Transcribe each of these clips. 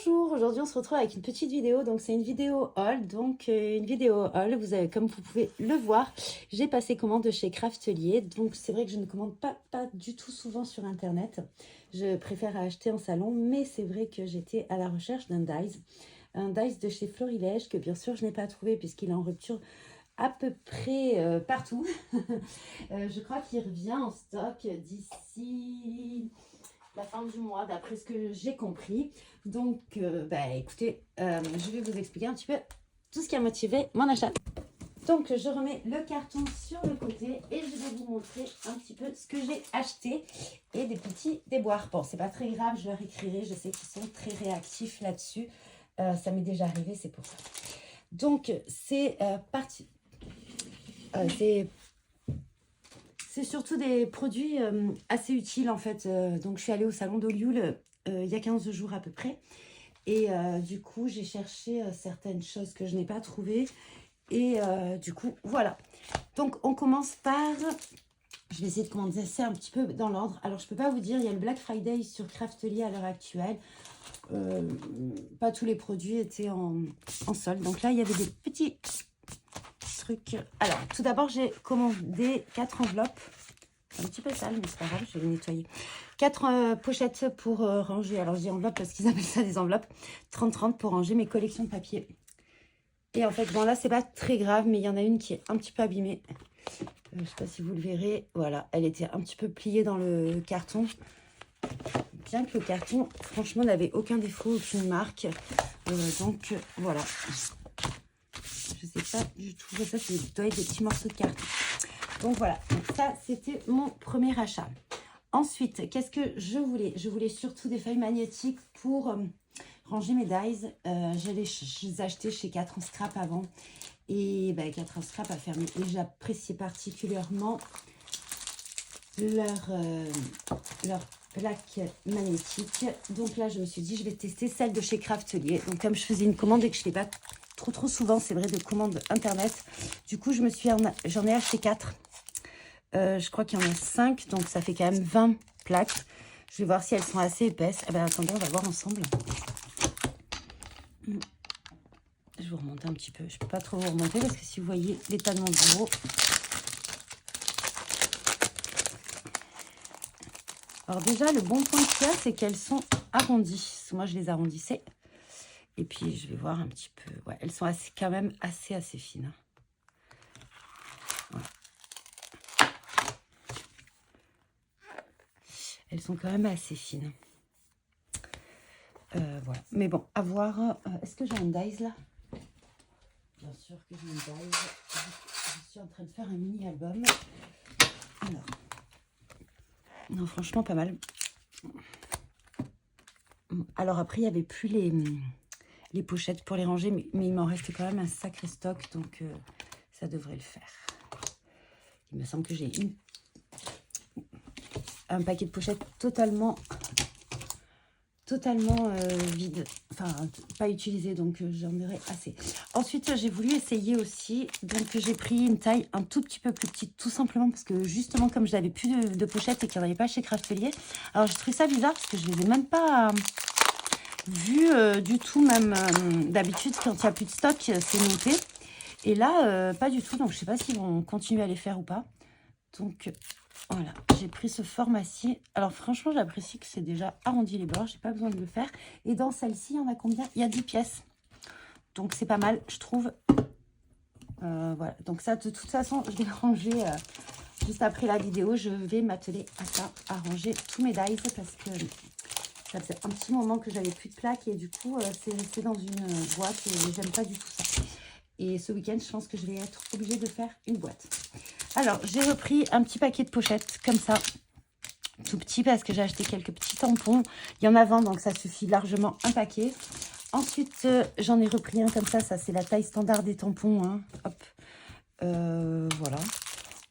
Bonjour, aujourd'hui on se retrouve avec une petite vidéo, donc c'est une vidéo haul, vous avez, comme vous pouvez le voir, j'ai passé commande de chez Craftelier, donc c'est vrai que je ne commande pas du tout souvent sur internet, je préfère acheter en salon, mais c'est vrai que j'étais à la recherche d'un dies de chez Florilège, que bien sûr je n'ai pas trouvé puisqu'il est en rupture à peu près partout. Je crois qu'il revient en stock d'ici la fin du mois, d'après ce que j'ai compris. Donc, écoutez, je vais vous expliquer un petit peu tout ce qui a motivé mon achat. Donc, je remets le carton sur le côté et je vais vous montrer un petit peu ce que j'ai acheté et des petits déboires. Bon, c'est pas très grave, je leur écrirai, je sais qu'ils sont très réactifs là-dessus. Ça m'est déjà arrivé, c'est pour ça. Donc, c'est parti. C'est surtout des produits assez utiles en fait. Donc je suis allée au salon d'Olioul il y a 15 jours à peu près. Et du coup j'ai cherché certaines choses que je n'ai pas trouvées. Et du coup voilà. Donc on commence par... Je vais essayer de commencer un petit peu dans l'ordre. Alors je ne peux pas vous dire, il y a le Black Friday sur Craftelier à l'heure actuelle. Pas tous les produits étaient en solde. Donc là il y avait des petits... truc. Alors, tout d'abord, j'ai commandé 4 enveloppes. C'est un petit peu sale, mais c'est pas grave, je vais les nettoyer. 4 pochettes pour ranger. Alors, je dis enveloppe parce qu'ils appellent ça des enveloppes. 30-30 pour ranger mes collections de papier. Et en fait, bon, là, c'est pas très grave, mais il y en a une qui est un petit peu abîmée. Je sais pas si vous le verrez. Voilà, elle était un petit peu pliée dans le carton. Bien que le carton, franchement, n'avait aucun défaut, aucune marque. Donc, voilà. Je sais pas du tout. Ça, c'est doit être des petits morceaux de carton. Donc voilà. Donc ça, c'était mon premier achat. Ensuite, qu'est-ce que je voulais? Je voulais surtout des feuilles magnétiques pour ranger mes dies. Je les ai achetées chez 4 en scrap avant. Et 4 en scrap a fermé. Et j'appréciais particulièrement leur plaque magnétique. Donc là, je me suis dit, je vais tester celle de chez Craftelier. Donc comme je faisais une commande et que je ne fais pas trop souvent, c'est vrai, de commande internet. Du coup, j'en ai acheté 4. Je crois qu'il y en a 5, donc ça fait quand même 20 plaques. Je vais voir si elles sont assez épaisses. Eh bien, attendez, on va voir ensemble. Je vous remonte un petit peu. Je ne peux pas trop vous remonter parce que si vous voyez l'état de mon bureau... Alors déjà, le bon point qu'il y a, c'est qu'elles sont arrondies. Moi, je les arrondissais. Et puis, je vais voir un petit peu. Ouais, elles sont quand même assez fines. Voilà. Elles sont quand même assez fines. Voilà. Mais bon, à voir. Est-ce que j'ai un dies là? Bien sûr que j'ai un dies. Je suis en train de faire un mini-album. Alors. Non, franchement, pas mal. Alors après, il n'y avait plus les pochettes pour les ranger, mais il m'en restait quand même un sacré stock, donc ça devrait le faire. Il me semble que j'ai un paquet de pochettes totalement vide, enfin pas utilisé, donc j'en aurai assez. Ensuite, j'ai voulu essayer aussi, donc j'ai pris une taille un tout petit peu plus petite, tout simplement parce que justement comme je n'avais plus de pochettes et qu'il n'y en avait pas chez Craftelier, alors j'ai trouvé ça bizarre parce que je les ai même pas vu du tout, même d'habitude quand il n'y a plus de stock, c'est monté. Et là, pas du tout, donc je sais pas s'ils vont continuer à les faire ou pas. Donc voilà, j'ai pris ce format-ci. Alors franchement, j'apprécie que c'est déjà arrondi les bords, j'ai pas besoin de le faire. Et dans celle-ci, il y en a combien? Il y a 10 pièces. Donc c'est pas mal, je trouve. Voilà, donc ça, de toute façon, je vais ranger juste après la vidéo. Je vais m'atteler à ça, à ranger tous mes dies parce que ça faisait un petit moment que j'avais plus de plaques et du coup, c'est resté dans une boîte et j'aime pas du tout ça. Et ce week-end, je pense que je vais être obligée de faire une boîte. Alors, j'ai repris un petit paquet de pochettes comme ça, tout petit parce que j'ai acheté quelques petits tampons. Il y en a 20, donc ça suffit largement un paquet. Ensuite, j'en ai repris un comme ça c'est la taille standard des tampons. Hein. Hop, voilà.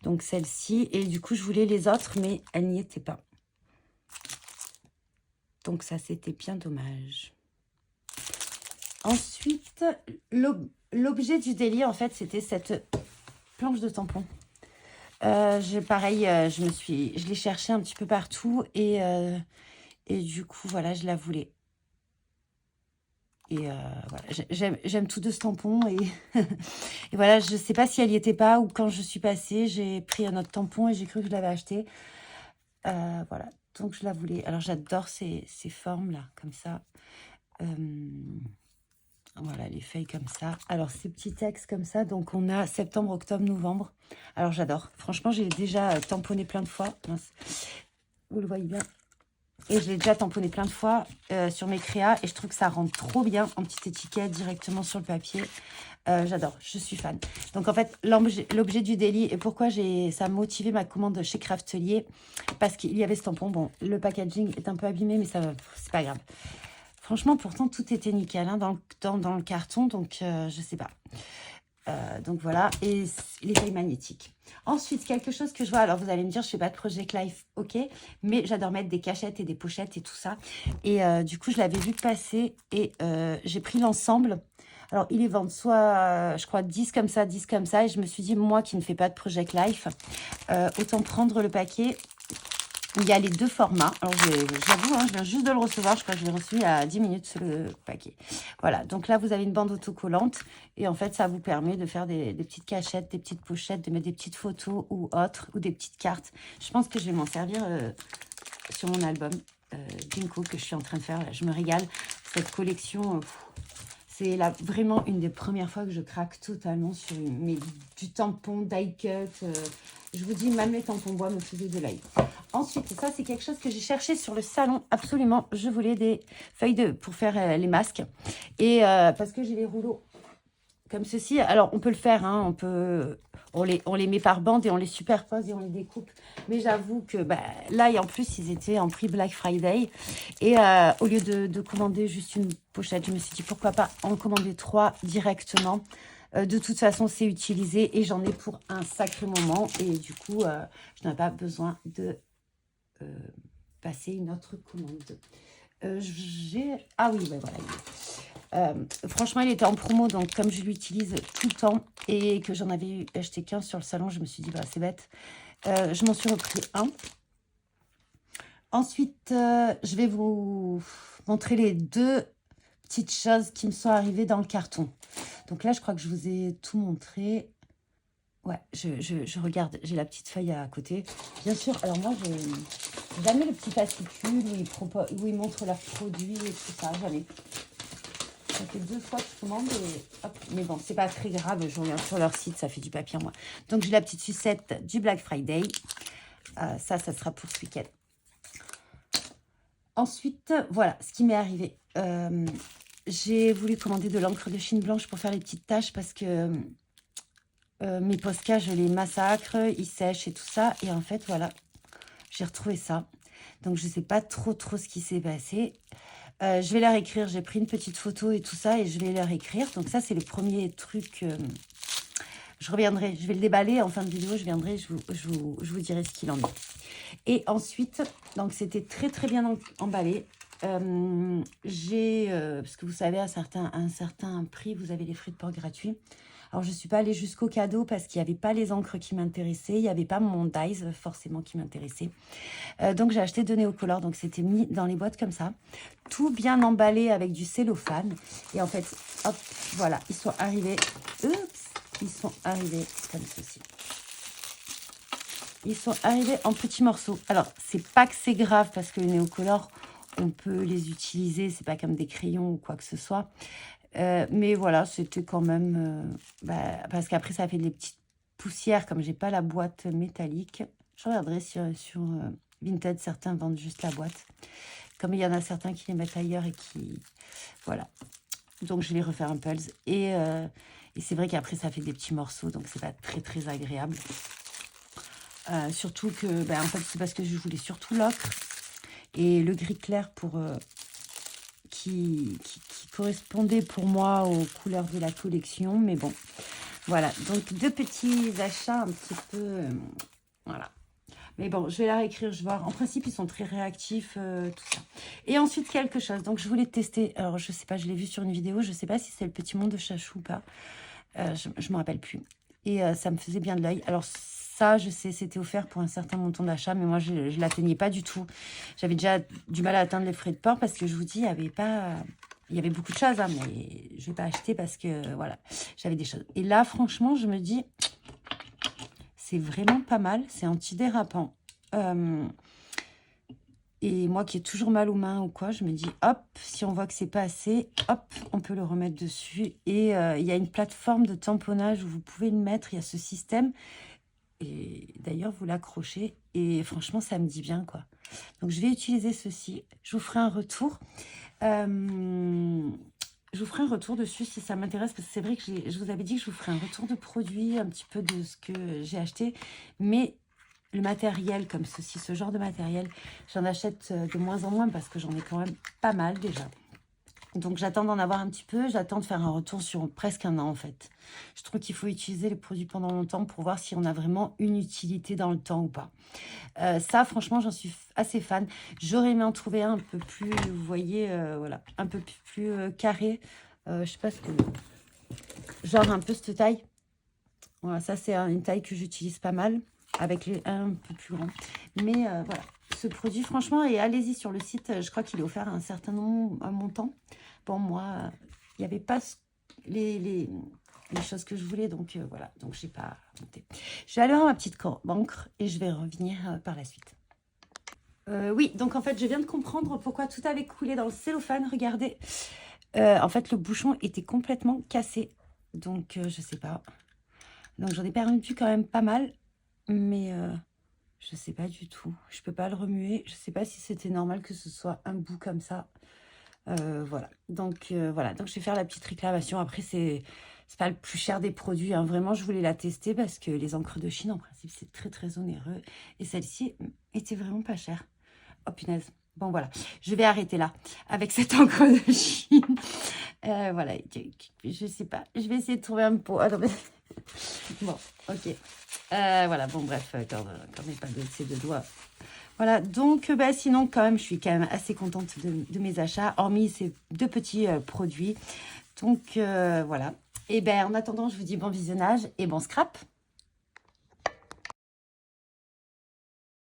Donc celle-ci. Et du coup, je voulais les autres, mais elles n'y étaient pas. Donc ça, c'était bien dommage. Ensuite, l'objet du délire, en fait, c'était cette planche de tampons. Pareil, je l'ai cherché un petit peu partout et du coup, voilà, je la voulais. Et voilà, j'aime tout de ce tampon. Et, et voilà, je ne sais pas si elle y était pas ou quand je suis passée, j'ai pris un autre tampon et j'ai cru que je l'avais acheté. Voilà, donc je la voulais. Alors j'adore ces formes-là, comme ça. Voilà, les feuilles comme ça. Alors, ces petits textes comme ça. Donc, on a septembre, octobre, novembre. Alors, j'adore. Franchement, j'ai déjà tamponné plein de fois. Mince. Vous le voyez bien. Et je l'ai déjà tamponné plein de fois sur mes créas. Et je trouve que ça rend trop bien en petite étiquette directement sur le papier. J'adore. Je suis fan. Donc, en fait, l'objet du daily. Et pourquoi ça a motivé ma commande chez Craftelier. Parce qu'il y avait ce tampon. Bon, le packaging est un peu abîmé, mais ça, c'est pas grave. Franchement, pourtant, tout était nickel hein, dans le carton, donc je sais pas. Donc voilà, et les feuilles magnétiques. Ensuite, quelque chose que je vois, alors vous allez me dire, je fais pas de Project Life, ok, mais j'adore mettre des cachettes et des pochettes et tout ça. Et du coup, je l'avais vu passer et j'ai pris l'ensemble. Alors, ils les vendent soit, je crois, 10 comme ça, 10 comme ça. Et je me suis dit, moi qui ne fais pas de Project Life, autant prendre le paquet. Il y a les deux formats. Alors, j'avoue, hein, je viens juste de le recevoir. Je crois que je l'ai reçu il y a 10 minutes, le paquet. Voilà. Donc là, vous avez une bande autocollante. Et en fait, ça vous permet de faire des petites cachettes, des petites pochettes, de mettre des petites photos ou autres, ou des petites cartes. Je pense que je vais m'en servir sur mon album Ginkgo que je suis en train de faire. Là, je me régale. Cette collection, c'est vraiment une des premières fois que je craque totalement sur du tampon, die cut. Je vous dis, même les tampons bois me faisaient de l'œil. Ensuite, ça, c'est quelque chose que j'ai cherché sur le salon. Absolument, je voulais des feuilles pour faire les masques. Et parce que j'ai les rouleaux comme ceci. Alors, on peut le faire. Hein, on les met par bande et on les superpose et on les découpe. Mais j'avoue que là, et en plus, ils étaient en prix Black Friday. Et au lieu de commander juste une pochette, je me suis dit, pourquoi pas en commander 3 directement. De toute façon, c'est utilisé et j'en ai pour un sacré moment. Et du coup, je n'ai pas besoin de passer une autre commande. Ah oui, voilà. Franchement, il était en promo, donc comme je l'utilise tout le temps et que j'en avais acheté qu'un sur le salon, je me suis dit, c'est bête. Je m'en suis repris un. Ensuite, je vais vous montrer les deux petites choses qui me sont arrivées dans le carton. Donc là, je crois que je vous ai tout montré. Ouais, je regarde, j'ai la petite feuille à côté. Bien sûr, alors moi, j'ai jamais le petit fascicule où ils montrent leurs produits et tout ça, jamais. Ça fait 2 fois que je commande et hop. Mais bon, c'est pas très grave, je regarde sur leur site, ça fait du papier en moins. Donc, j'ai la petite sucette du Black Friday. Ça sera pour ce week-end. Ensuite, voilà ce qui m'est arrivé. J'ai voulu commander de l'encre de Chine blanche pour faire les petites taches parce que mes Posca, je les massacre, ils sèchent et tout ça. Et en fait, voilà, j'ai retrouvé ça. Donc, je ne sais pas trop ce qui s'est passé. Je vais leur écrire. J'ai pris une petite photo et tout ça et je vais leur écrire. Donc, ça, c'est le premier truc. Je reviendrai. Je vais le déballer en fin de vidéo. Je viendrai. Je vous dirai ce qu'il en est. Et ensuite, donc, c'était très bien emballé. Parce que vous savez, à un certain prix, vous avez les frais de port gratuits. Alors, je ne suis pas allée jusqu'au cadeau parce qu'il n'y avait pas les encres qui m'intéressaient. Il n'y avait pas mon dies forcément qui m'intéressait. Donc, j'ai acheté 2 néocolores. Donc, c'était mis dans les boîtes comme ça. Tout bien emballé avec du cellophane. Et en fait, hop, voilà, ils sont arrivés. Oups, ils sont arrivés comme ceci. Ils sont arrivés en petits morceaux. Alors, c'est pas que c'est grave parce que les néocolores, on peut les utiliser. C'est pas comme des crayons ou quoi que ce soit. Mais voilà, c'était quand même... parce qu'après, ça fait des petites poussières. Comme j'ai pas la boîte métallique, je regarderai sur Vinted. Certains vendent juste la boîte. Comme il y en a certains qui les mettent ailleurs et qui... Voilà. Donc, je vais refaire un pulse. Et c'est vrai qu'après, ça fait des petits morceaux. Donc, c'est pas très agréable. Surtout que... en fait, c'est parce que je voulais surtout l'ocre. Et le gris clair pour... Qui correspondait pour moi aux couleurs de la collection. Mais bon, voilà. Donc, 2 petits achats un petit peu... voilà. Mais bon, je vais la réécrire, je vais voir. En principe, ils sont très réactifs, tout ça. Et ensuite, quelque chose. Donc, je voulais tester. Alors, je sais pas, je l'ai vu sur une vidéo. Je sais pas si c'est le petit monde de Chachou ou pas. Je ne me rappelle plus. Et ça me faisait bien de l'œil. Alors, ça, je sais, c'était offert pour un certain montant d'achat, mais moi, je ne l'atteignais pas du tout. J'avais déjà du mal à atteindre les frais de port parce que je vous dis, il n'y avait pas Il y avait beaucoup de choses, hein, mais je vais pas acheter parce que, voilà, j'avais des choses. Et là, franchement, je me dis, c'est vraiment pas mal. C'est antidérapant. Et moi qui ai toujours mal aux mains ou quoi, je me dis, hop, si on voit que c'est pas assez, hop, on peut le remettre dessus. Et il y a une plateforme de tamponnage où vous pouvez le mettre. Il y a ce système. Et d'ailleurs, vous l'accrochez. Et franchement, ça me dit bien, quoi. Donc, je vais utiliser ceci. Je vous ferai un retour. Je vous ferai un retour dessus si ça m'intéresse. Parce que c'est vrai que je vous avais dit que je vous ferai un retour de produit, un petit peu de ce que j'ai acheté. Mais le matériel comme ceci, ce genre de matériel, j'en achète de moins en moins parce que j'en ai quand même pas mal déjà. Donc, j'attends d'en avoir un petit peu. J'attends de faire un retour sur presque un an, en fait. Je trouve qu'il faut utiliser les produits pendant longtemps pour voir si on a vraiment une utilité dans le temps ou pas. Ça, franchement, j'en suis assez fan. J'aurais aimé en trouver un peu plus, vous voyez, voilà, un peu plus carré. Je sais pas ce que... Genre un peu cette taille. Voilà, ça, c'est une taille que j'utilise pas mal, avec les un peu plus grands. Mais voilà, ce produit, franchement, et allez-y sur le site, je crois qu'il est offert à un certain nombre, un montant. Bon, moi, il n'y avait pas les choses que je voulais, donc voilà, donc j'ai pas monté. Je vais aller voir ma petite encre et je vais revenir par la suite. Oui, donc en fait, je viens de comprendre pourquoi tout avait coulé dans le cellophane. Regardez, en fait, le bouchon était complètement cassé, donc je sais pas. Donc j'en ai perdu quand même pas mal, mais je sais pas du tout. Je peux pas le remuer. Je sais pas si c'était normal que ce soit un bout comme ça. Voilà. Donc voilà. Donc je vais faire la petite réclamation. Après, c'est pas le plus cher des produits, hein. Vraiment, je voulais la tester parce que les encres de Chine, en principe, c'est très très onéreux. Et celle-ci était vraiment pas chère. Oh punaise. Bon voilà, je vais arrêter là avec cette encre de Chine. Voilà, je sais pas. Je vais essayer de trouver un pot. Ah, non, mais... Bon, ok. Voilà, bon bref, quand on n'est pas de ces deux doigts. Voilà, donc bah, sinon quand même, je suis quand même assez contente de mes achats, hormis ces deux petits produits. Donc voilà. Et ben en attendant, je vous dis bon visionnage et bon scrap.